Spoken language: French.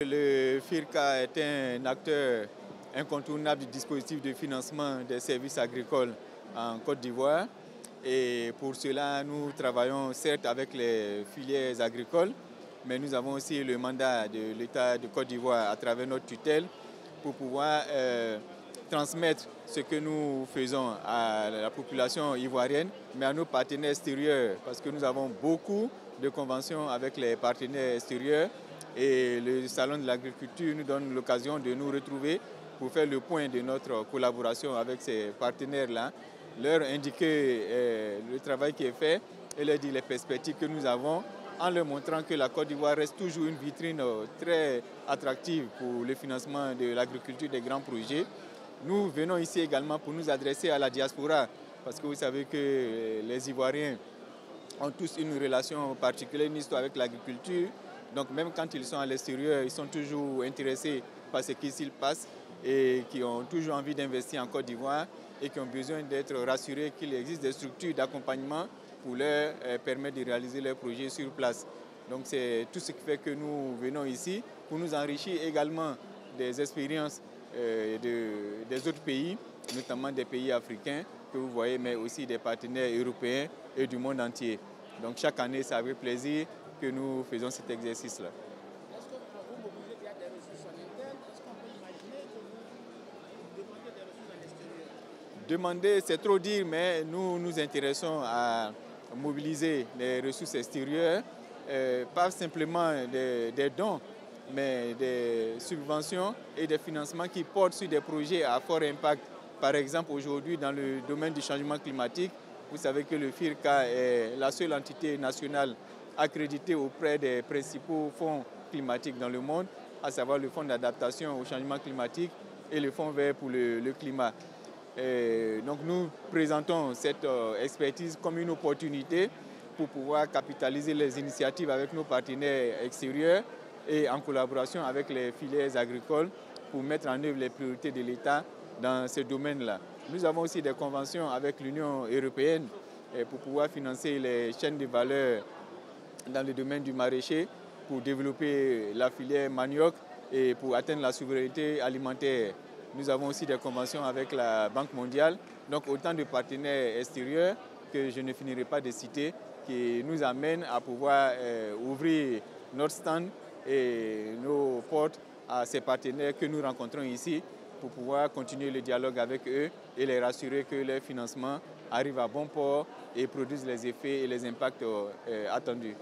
Le FIRCA est un acteur incontournable du dispositif de financement des services agricoles en Côte d'Ivoire. Et pour cela, nous travaillons certes avec les filières agricoles, mais nous avons aussi le mandat de l'État de Côte d'Ivoire à travers notre tutelle pour pouvoir transmettre ce que nous faisons à la population ivoirienne, mais à nos partenaires extérieurs, parce que nous avons beaucoup de conventions avec les partenaires extérieurs. Et le Salon de l'agriculture nous donne l'occasion de nous retrouver pour faire le point de notre collaboration avec ces partenaires-là, leur indiquer le travail qui est fait et leur dire les perspectives que nous avons, en leur montrant que la Côte d'Ivoire reste toujours une vitrine très attractive pour le financement de l'agriculture des grands projets. Nous venons ici également pour nous adresser à la diaspora, parce que vous savez que les Ivoiriens ont tous une relation particulière, une histoire avec l'agriculture. Donc même quand ils sont à l'extérieur, ils sont toujours intéressés par ce qui s'y passe et qui ont toujours envie d'investir en Côte d'Ivoire et qui ont besoin d'être rassurés qu'il existe des structures d'accompagnement pour leur permettre de réaliser leurs projets sur place. Donc c'est tout ce qui fait que nous venons ici pour nous enrichir également des expériences des autres pays, notamment des pays africains que vous voyez, mais aussi des partenaires européens et du monde entier. Donc chaque année, c'est avec plaisir que nous faisons cet exercice-là. Est-ce que vous mobilisez déjà des ressources en interne? Est-ce qu'on peut imaginer que vous demandez des ressources à l'extérieur? Demander, c'est trop dire, mais nous nous intéressons à mobiliser les ressources extérieures, pas simplement des dons, mais des subventions et des financements qui portent sur des projets à fort impact. Par exemple, aujourd'hui, dans le domaine du changement climatique, vous savez que le FIRCA est la seule entité nationale accrédité auprès des principaux fonds climatiques dans le monde, à savoir le Fonds d'adaptation au changement climatique et le Fonds vert pour le climat. Et donc nous présentons cette expertise comme une opportunité pour pouvoir capitaliser les initiatives avec nos partenaires extérieurs et en collaboration avec les filières agricoles pour mettre en œuvre les priorités de l'État dans ce domaine-là. Nous avons aussi des conventions avec l'Union européenne pour pouvoir financer les chaînes de valeur dans le domaine du maraîcher pour développer la filière manioc et pour atteindre la souveraineté alimentaire. Nous avons aussi des conventions avec la Banque mondiale, donc autant de partenaires extérieurs que je ne finirai pas de citer, qui nous amènent à pouvoir ouvrir notre stand et nos portes à ces partenaires que nous rencontrons ici pour pouvoir continuer le dialogue avec eux et les rassurer que leur financement arrive à bon port et produise les effets et les impacts attendus.